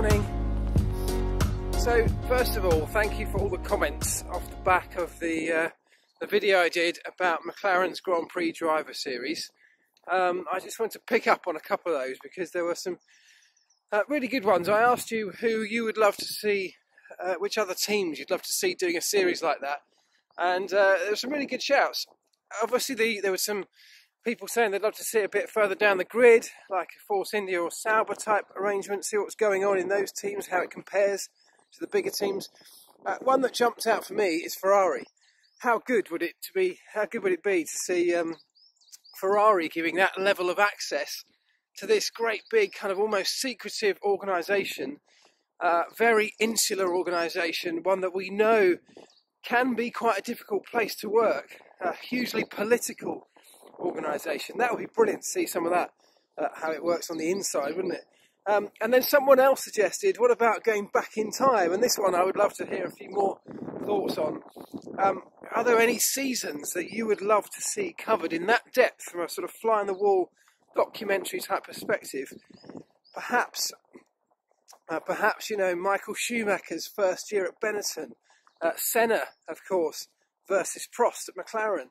morning. So first of all, thank you for all the comments off the back of the video I did about McLaren's Grand Prix driver series. I just wanted to pick up on a couple of those because there were some really good ones. I asked you who you would love to see, which other teams you'd love to see doing a series like that, and there were some really good shouts. Obviously there were some people saying they'd love to see it a bit further down the grid, like a Force India or Sauber type arrangement, see what's going on in those teams, how it compares to the bigger teams. One that jumped out for me is Ferrari. How good would it be to see Ferrari giving that level of access to this great big kind of almost secretive organisation, very insular organisation, one that we know can be quite a difficult place to work, a hugely political organisation. That would be brilliant to see some of that, how it works on the inside, wouldn't it? And then someone else suggested, what about going back in time? And this one I would love to hear a few more thoughts on. Are there any seasons that you would love to see covered in that depth from a sort of fly-on-the-wall documentary type perspective? Perhaps, you know, Michael Schumacher's first year at Benetton, Senna, of course, versus Prost at McLaren.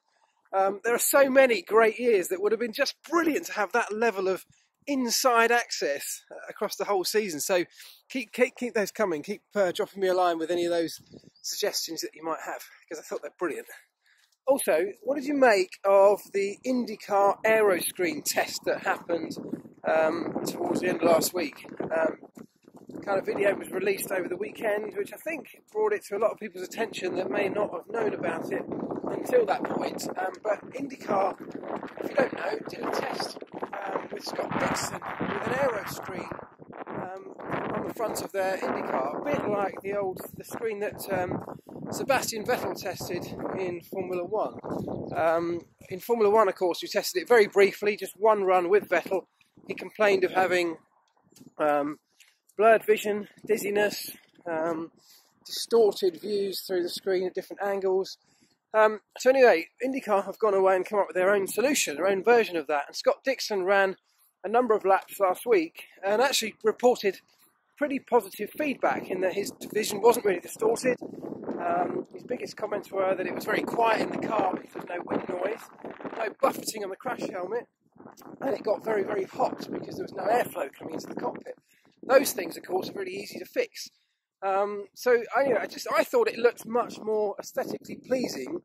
There are so many great years that would have been just brilliant to have that level of inside access across the whole season. So keep those coming. Keep dropping me a line with any of those suggestions that you might have, because I thought they're brilliant. Also, what did you make of the IndyCar Aeroscreen test that happened towards the end of last week? Kind of video was released over the weekend, which I think brought it to a lot of people's attention that may not have known about it until that point. But IndyCar, if you don't know, did a test with Scott Dixon with an Aeroscreen on the front of their IndyCar, a bit like the screen that Sebastian Vettel tested in Formula 1. In Formula 1, of course, we tested it very briefly, just one run with Vettel. He complained of having blurred vision, dizziness, distorted views through the screen at different angles. So anyway, IndyCar have gone away and come up with their own solution, their own version of that. And Scott Dixon ran a number of laps last week and actually reported pretty positive feedback in that his vision wasn't really distorted. His biggest comments were that it was very quiet in the car because there was no wind noise, no buffeting on the crash helmet, and it got very, very hot because there was no airflow coming into the cockpit. Those things, of course, are really easy to fix. So I thought it looked much more aesthetically pleasing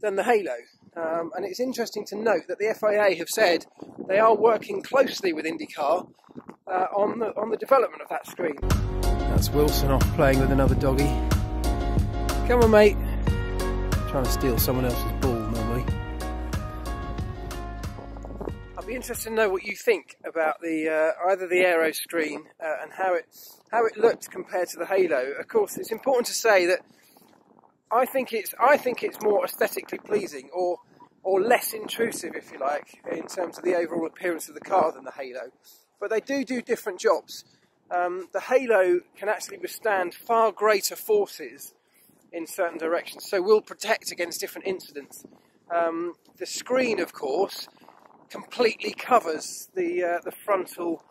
than the Halo. And it's interesting to note that the FIA have said they are working closely with IndyCar on the development of that screen. That's Wilson off playing with another doggy. Come on, mate. Trying to steal someone else's ball normally. I'd be interested to know what you think about the either the Aeroscreen and how it looked compared to the Halo. Of course, it's important to say that I think it's more aesthetically pleasing or less intrusive, if you like, in terms of the overall appearance of the car than the Halo. But they do different jobs. The Halo can actually withstand far greater forces in certain directions, so will protect against different incidents. The screen, of course, completely covers the frontal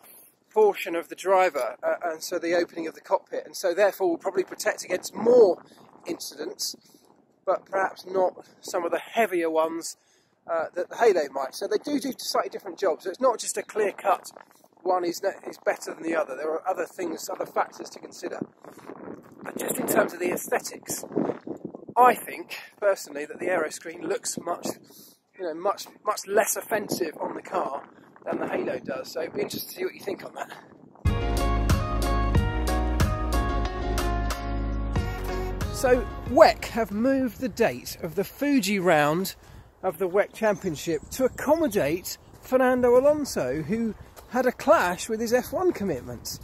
portion of the driver, and so the opening of the cockpit, and so therefore will probably protect against more incidents, but perhaps not some of the heavier ones that the Halo might. So they do slightly different jobs. So it's not just a clear cut, one is better than the other. There are other things, other factors to consider. But just in terms of the aesthetics, I think personally that the Aeroscreen looks much less offensive on the car than the Halo does. So it'd be interesting to see what you think on that. So WEC have moved the date of the Fuji round of the WEC Championship to accommodate Fernando Alonso, who had a clash with his F1 commitments.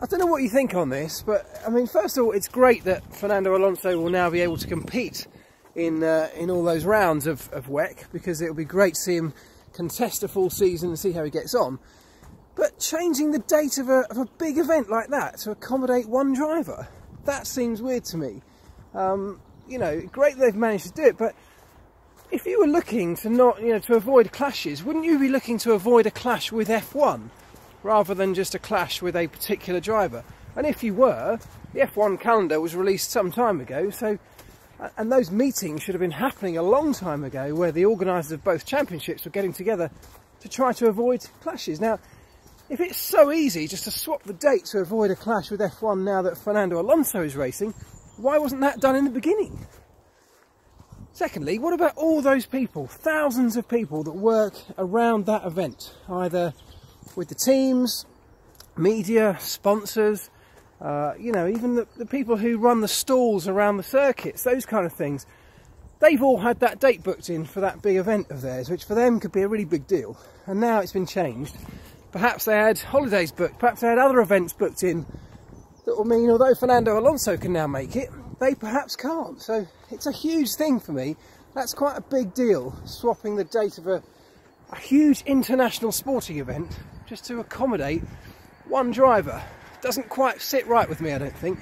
I don't know what you think on this, but I mean, first of all, it's great that Fernando Alonso will now be able to compete in all those rounds of WEC, because it'll be great to see him contest a full season and see how he gets on. But changing the date of a big event like that to accommodate one driver, that seems weird to me. You know, great that they've managed to do it, but if you were looking to to avoid clashes, wouldn't you be looking to avoid a clash with F1 rather than just a clash with a particular driver? And if you were, the F1 calendar was released some time ago, so, and those meetings should have been happening a long time ago, where the organisers of both championships were getting together to try to avoid clashes. Now, if it's so easy just to swap the date to avoid a clash with F1 now that Fernando Alonso is racing, why wasn't that done in the beginning? Secondly, what about all those people, thousands of people that work around that event, either with the teams, media, sponsors, you know, even the people who run the stalls around the circuits, those kind of things. They've all had that date booked in for that big event of theirs, which for them could be a really big deal. And now it's been changed. Perhaps they had holidays booked, perhaps they had other events booked in that will mean, although Fernando Alonso can now make it, they perhaps can't. So it's a huge thing for me. That's quite a big deal, swapping the date of a huge international sporting event just to accommodate one driver. Doesn't quite sit right with me, I don't think.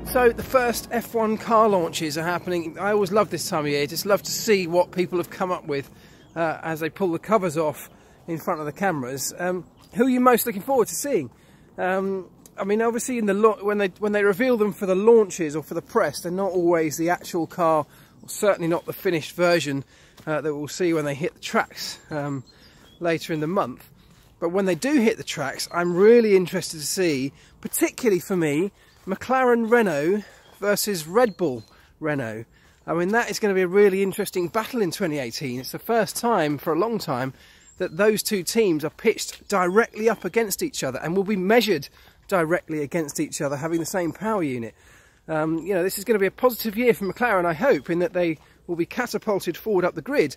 So the first F1 car launches are happening. I always love this time of year, just love to see what people have come up with as they pull the covers off in front of the cameras. Who are you most looking forward to seeing? I mean, obviously, when they reveal them for the launches or for the press, they're not always the actual car, or certainly not the finished version that we'll see when they hit the tracks later in the month. But when they do hit the tracks, I'm really interested to see, particularly for me, McLaren Renault versus Red Bull Renault. I mean, that is going to be a really interesting battle in 2018. It's the first time for a long time that those two teams are pitched directly up against each other and will be measured directly against each other, having the same power unit. You know, this is going to be a positive year for McLaren, I hope, in that they will be catapulted forward up the grid.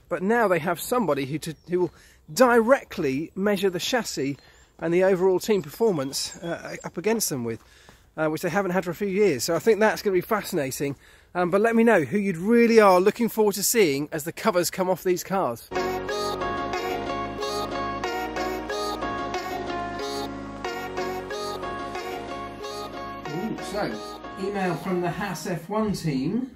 But now they have somebody who will directly measure the chassis and the overall team performance up against them with, which they haven't had for a few years. So I think that's going to be fascinating. But let me know who you really are looking forward to seeing as the covers come off these cars. So, email from the Haas F1 team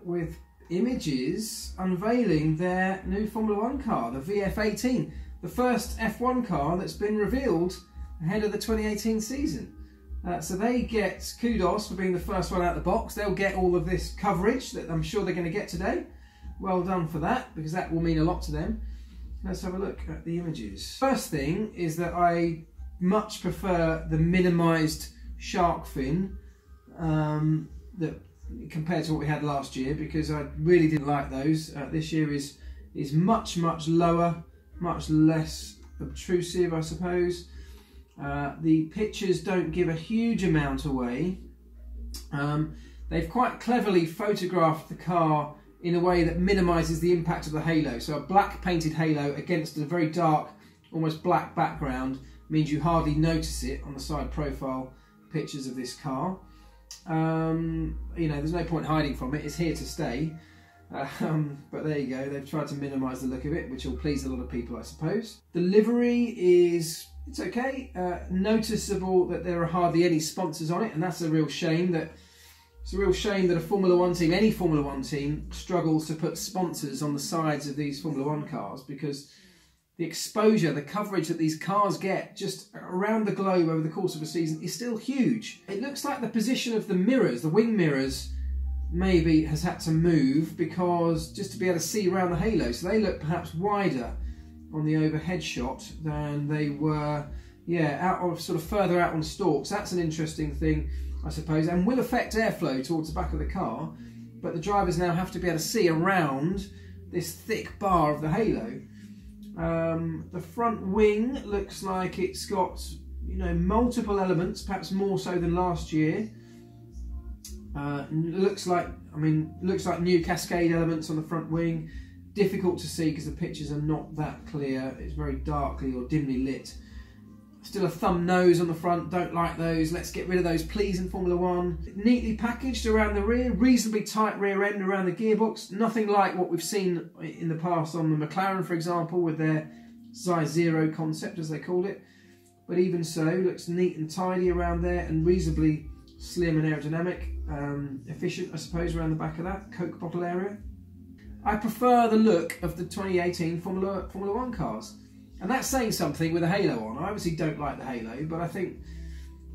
with images unveiling their new Formula 1 car, the VF-18, the first F1 car that's been revealed ahead of the 2018 season. So they get kudos for being the first one out the box. They'll get all of this coverage that I'm sure they're going to get today. Well done for that, because that will mean a lot to them. Let's have a look at the images. First thing is that I much prefer the minimised shark fin compared to what we had last year, because I really didn't like those. This year is much lower, much less obtrusive, I suppose. The pictures don't give a huge amount away. They've quite cleverly photographed the car in a way that minimises the impact of the halo. So a black painted halo against a very dark, almost black background means you hardly notice it on the side profile pictures of this car. You know, there's no point hiding from it, it's here to stay. But there you go, they've tried to minimise the look of it, which will please a lot of people, I suppose. The livery it's okay. Noticeable that there are hardly any sponsors on it, and that's a real shame. It's a real shame that a Formula 1 team, any Formula 1 team, struggles to put sponsors on the sides of these Formula 1 cars, because the exposure, the coverage that these cars get just around the globe over the course of a season is still huge. It looks like the position of the mirrors, the wing mirrors, maybe has had to move, because just to be able to see around the halo, so they look perhaps wider on the overhead shot than they were, out of sort of further out on stalks. That's an interesting thing, I suppose, and will affect airflow towards the back of the car. But the drivers now have to be able to see around this thick bar of the halo. The front wing looks like it's got, you know, multiple elements, perhaps more so than last year. Looks like new cascade elements on the front wing. Difficult to see because the pictures are not that clear. It's very darkly or dimly lit. Still a thumb nose on the front, don't like those. Let's get rid of those, please, in Formula 1. Neatly packaged around the rear, reasonably tight rear end around the gearbox. Nothing like what we've seen in the past on the McLaren, for example, with their size 0 concept, as they called it. But even so, looks neat and tidy around there, and reasonably slim and aerodynamic. Efficient, I suppose, around the back of that Coke bottle area. I prefer the look of the 2018 Formula 1 cars. And that's saying something with a halo on. I obviously don't like the halo, but I think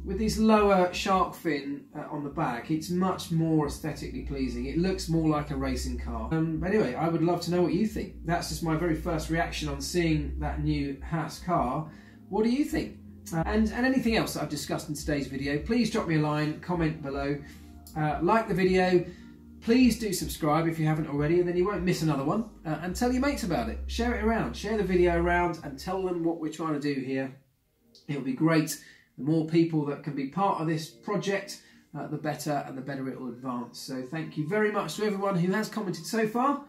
with this lower shark fin on the back, it's much more aesthetically pleasing. It looks more like a racing car. Anyway, I would love to know what you think. That's just my very first reaction on seeing that new Haas car. What do you think? And anything else that I've discussed in today's video, please drop me a line, comment below, like the video. Please do subscribe if you haven't already, and then you won't miss another one. And tell your mates about it. Share it around. Share the video around and tell them what we're trying to do here. It'll be great. The more people that can be part of this project, the better, and the better it will advance. So thank you very much to everyone who has commented so far.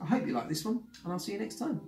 I hope you like this one, and I'll see you next time.